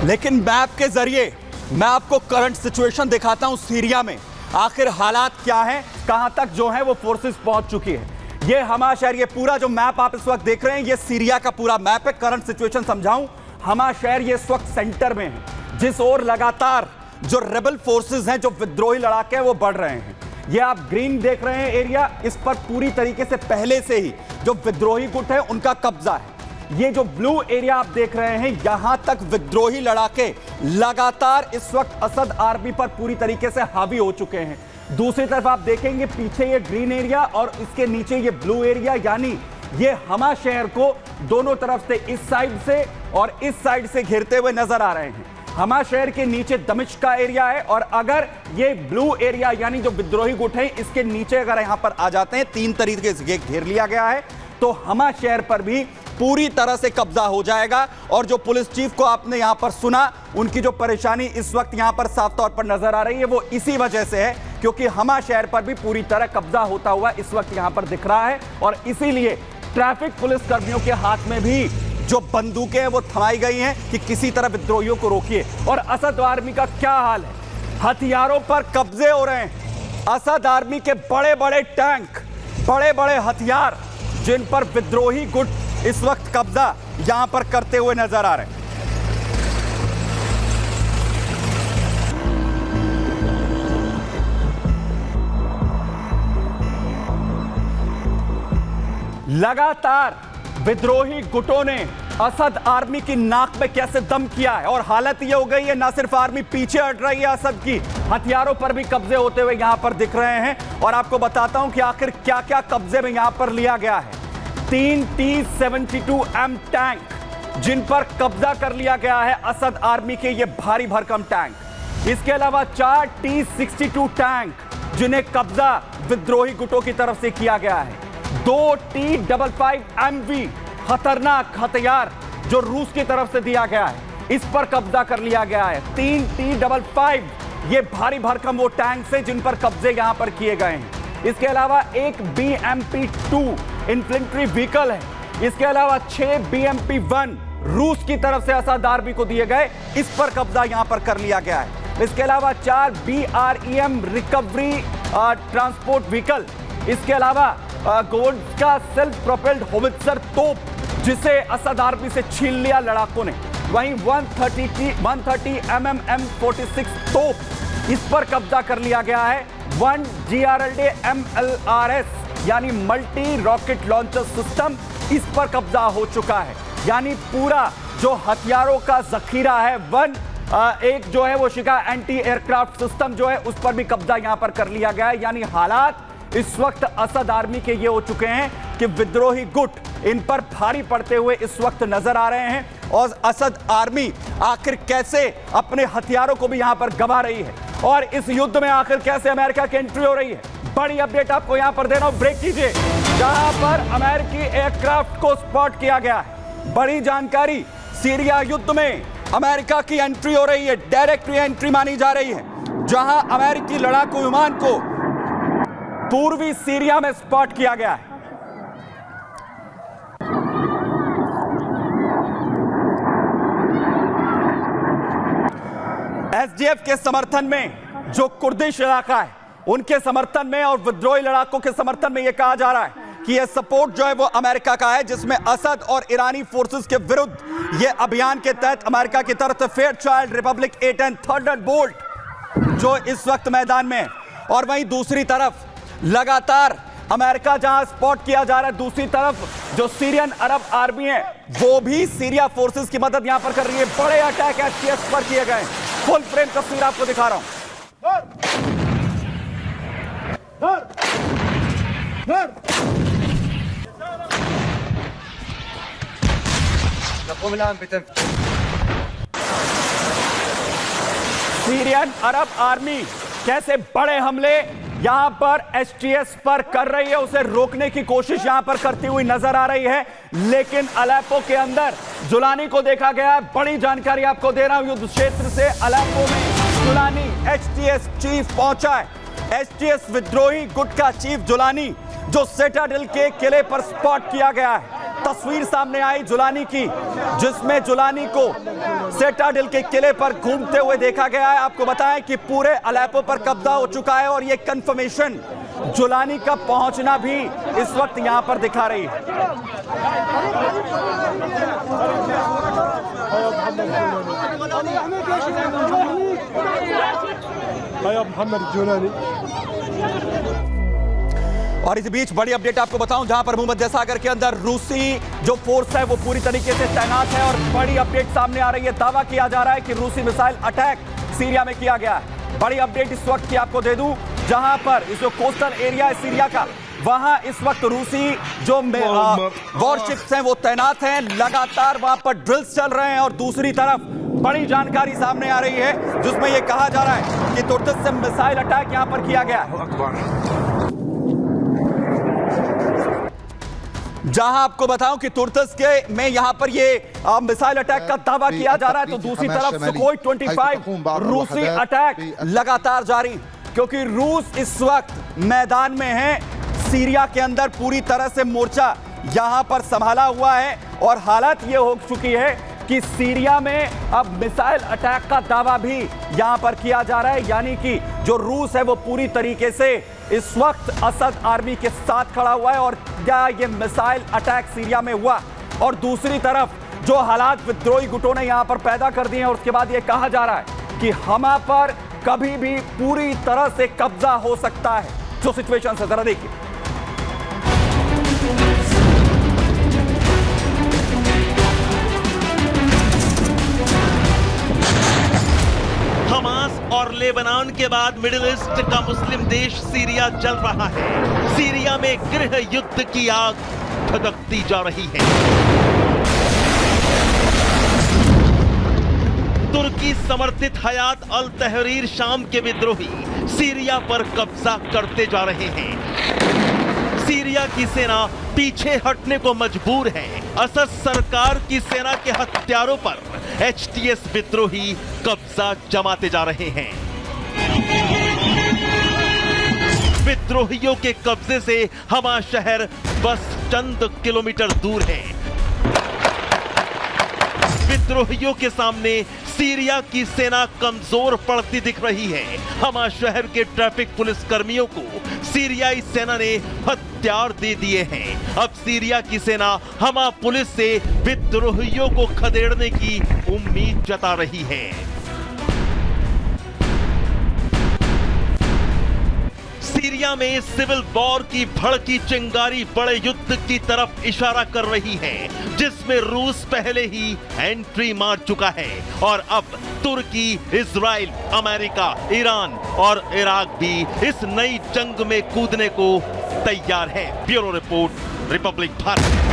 लेकिन मैप के जरिए मैं आपको करंट सिचुएशन दिखाता हूं सीरिया में आखिर हालात क्या हैं, कहां तक जो है वो फोर्सेस पहुंच चुकी है। ये हमा शहर, ये पूरा जो मैप आप इस वक्त देख रहे हैं, ये सीरिया का पूरा मैप है। करंट सिचुएशन समझाऊं, हमा शहर ये इस वक्त सेंटर में है, जिस ओर लगातार जो रेबल फोर्सेस हैं, जो विद्रोही लड़ाके हैं, वो बढ़ रहे हैं। ये आप ग्रीन देख रहे हैं एरिया, इस पर पूरी तरीके से पहले से ही जो विद्रोही गुट है उनका कब्जा है। ये जो ब्लू एरिया आप देख रहे हैं, यहां तक विद्रोही लड़ाके लगातार इस वक्त असद आर्मी पर पूरी तरीके से हावी हो चुके हैं। दूसरी तरफ आप देखेंगे पीछे ये ग्रीन एरिया और इसके नीचे ये ब्लू एरिया, यानी ये हमा शहर को दोनों तरफ से, इस साइड से और इस साइड से घेरते हुए नजर आ रहे हैं। हमा शहर के नीचे दमिश्क का एरिया है और अगर ये ब्लू एरिया यानी जो विद्रोही गुट है इसके नीचे अगर यहां पर आ जाते हैं, 3 तरीके से घेर लिया गया है, तो हमा शहर पर भी पूरी तरह से कब्जा हो जाएगा। और जो पुलिस चीफ को आपने यहां पर सुना, उनकी जो परेशानी इस वक्त यहां पर साफ तौर पर नजर आ रही है, वो इसी वजह से है क्योंकि हमा शहर पर भी पूरी तरह कब्जा होता हुआ इस वक्त यहां पर दिख रहा है। और इसीलिए ट्रैफिक पुलिस कर्मियों के हाथ में भी जो बंदूकें हैं वो थमाई गई हैं कि किसी तरह विद्रोहियों को रोकिए। और असद आर्मी का क्या हाल है, हथियारों पर कब्जे हो रहे हैं। असद आर्मी के बड़े बड़े टैंक, बड़े बड़े हथियार, जिन पर विद्रोही गुट इस वक्त कब्जा यहां पर करते हुए नजर आ रहे हैं। लगातार विद्रोही गुटों ने असद आर्मी की नाक में कैसे दम किया है और हालत यह हो गई है, ना सिर्फ आर्मी पीछे हट रही है असद की, हथियारों पर भी कब्जे होते हुए यहां पर दिख रहे हैं। और आपको बताता हूं कि आखिर क्या क्या कब्जे में यहां पर लिया गया है। 3 T-72M टैंक, जिन पर कब्जा कर लिया गया है असद आर्मी के ये भारी भरकम टैंक। इसके अलावा 4 T-62 टैंक, जिन्हें कब्जा विद्रोही गुटों की तरफ से किया गया है। 2 T-55MV खतरनाक हथियार जो रूस की तरफ से दिया गया है, इस पर कब्जा कर लिया गया है। 3 T-55 ये भारी भरकम वो टैंक्स हैं जिन पर कब्जे यहां पर किए गए हैं। इसके अलावा एक BMP-2 इन्फेंट्री व्हीकल है। इसके अलावा 6 BMP-1 रूस की तरफ से असद आर्मी को दिए गए, इस पर कब्जा यहां पर कर लिया गया है। इसके अलावा 4 BREM रिकवरी ट्रांसपोर्ट व्हीकल। इसके अलावा गोल्ड का सेल्फ प्रोपेल्ड होवित्जर तोप, जिसे असद आर्मी से छीन लिया लड़ाकों ने। वहीं 130 mm M46 तोप, इस पर कब्जा कर लिया गया है। 1 GRLD MLRS यानी मल्टी रॉकेट लॉन्चर सिस्टम, इस पर कब्जा हो चुका है। यानी पूरा जो हथियारों का जखीरा है, एक जो है वो शिका एंटी एयरक्राफ्ट सिस्टम जो है, उस पर भी कब्जा यहां पर कर लिया गया है। यानी हालात इस वक्त असद आर्मी के ये हो चुके हैं कि विद्रोही गुट इन पर भारी पड़ते हुए इस वक्त नजर आ रहे हैं। और असद आर्मी आखिर कैसे अपने हथियारों को भी यहां पर गंवा रही है और इस युद्ध में आखिर कैसे अमेरिका की एंट्री हो रही है, बड़ी अपडेट आपको यहां पर दे रहा हूं। ब्रेक कीजिए, जहां पर अमेरिकी एयरक्राफ्ट को स्पॉट किया गया है। बड़ी जानकारी, सीरिया युद्ध में अमेरिका की एंट्री हो रही है, डायरेक्ट एंट्री मानी जा रही है, जहां अमेरिकी लड़ाकू विमान को पूर्वी सीरिया में स्पॉट किया गया है। एसडीएफ के समर्थन में जो कुर्दिश इलाका है, उनके समर्थन में और विद्रोही लड़ाकों के समर्थन में यह कहा जा रहा है कि यह सपोर्ट जो है वो अमेरिका का है, जिसमें असद और ईरानी फोर्सेस के विरुद्ध यह अभियान के तहत अमेरिका की तरफ से फेयरचाइल्ड, रिपब्लिक 8 एंड थंडरबोल्ट जो इस वक्त मैदान में है। और वहीं दूसरी तरफ लगातार अमेरिका जहां स्पॉट किया जा रहा है, दूसरी तरफ जो सीरियन अरब आर्मी है वो भी सीरिया फोर्सेस की मदद यहां पर कर रही है। बड़े अटैक एसटीएफ पर किए गए। फुल फ्रेम तस्वीर आपको दिखा रहा हूं। सीरियन अरब आर्मी कैसे बड़े हमले यहां पर एसटीएस पर कर रही है, उसे रोकने की कोशिश यहां पर करती हुई नजर आ रही है। लेकिन अलेप्पो के अंदर जुलानी को देखा गया। बड़ी जानकारी आपको दे रहा हूं, युद्ध क्षेत्र से अलेप्पो में जुलानी एसटीएस चीफ पहुंचा है। एसटीएस विद्रोही गुट का चीफ जुलानी, जो सिटाडेल के किले पर स्पॉट किया गया है। तस्वीर सामने आई जुलानी की, जिसमें जुलानी को सेटाडिल के किले पर घूमते हुए देखा गया है। आपको बताएं कि पूरे अलेप्पो पर कब्जा हो चुका है और ये कंफर्मेशन जुलानी का पहुंचना भी इस वक्त यहां पर दिखा रही है। और इस बीच बड़ी अपडेट आपको बताऊं, जहां पर भूमध्य सागर के अंदर रूसी जो फोर्स है वो पूरी तरीके से तैनात है और बड़ी अपडेट सामने आ रही है। दावा किया जा रहा है कि रूसी मिसाइल अटैक सीरिया में किया गया है। बड़ी अपडेट इस वक्त की आपको दे दूं, जहां पर इस जो कोस्टल एरिया है सीरिया का, वहां इस वक्त रूसी जो वॉरशिप्स हैं वो तैनात हैं, लगातार वहां पर ड्रिल्स चल रहे हैं। और दूसरी तरफ बड़ी जानकारी सामने आ रही है जिसमें यह कहा जा रहा है कि तुर्तस से मिसाइल अटैक यहां पर किया गया है। जहां आपको बताऊं कि तुर्तस के में यहां पर ये मिसाइल अटैक का दावा किया जा रहा है, तो दूसरी तरफ सुखोई 25 रूसी अटैक लगातार जारी, क्योंकि रूस इस वक्त मैदान में है। सीरिया के अंदर पूरी तरह से मोर्चा यहां पर संभाला हुआ है और हालत ये हो चुकी है कि सीरिया में अब मिसाइल अटैक का दावा भी यहां पर किया जा रहा है, यानी कि जो रूस है वो पूरी तरीके से इस वक्त असद आर्मी के साथ खड़ा हुआ है। और क्या ये मिसाइल अटैक सीरिया में हुआ, और दूसरी तरफ जो हालात विद्रोही गुटों ने यहां पर पैदा कर दिए हैं, और उसके बाद ये कहा जा रहा है कि हमा पर कभी भी पूरी तरह से कब्जा हो सकता है। जो सिचुएशन है जरा देखिए। हमास और लेबनान के बाद मिडिल ईस्ट का मुस्लिम देश सीरिया जल रहा है। सीरिया में गृह युद्ध की आग भड़कती जा रही है। तुर्की समर्थित हयात अल तहरीर शाम के विद्रोही सीरिया पर कब्जा करते जा रहे हैं। सीरिया की सेना पीछे हटने को मजबूर है। असद सरकार की सेना के हथियारों पर एचटीएस विद्रोही कब्जा जमाते जा रहे हैं। विद्रोहियों के कब्जे से हमा शहर बस चंद किलोमीटर दूर है। विद्रोहियों के सामने सीरिया की सेना कमजोर पड़ती दिख रही है। हमा शहर के ट्रैफिक पुलिस कर्मियों को सीरियाई सेना ने हथियार दे दिए हैं। अब सीरिया की सेना हमा पुलिस से विद्रोहियों को खदेड़ने की उम्मीद जता रही है। सीरिया में सिविल वॉर की भड़की चिंगारी बड़े युद्ध की तरफ इशारा कर रही है, जिसमें रूस पहले ही एंट्री मार चुका है और अब तुर्की, इजराइल, अमेरिका, ईरान और इराक भी इस नई जंग में कूदने को तैयार है। Bureau report, Republic Bharat.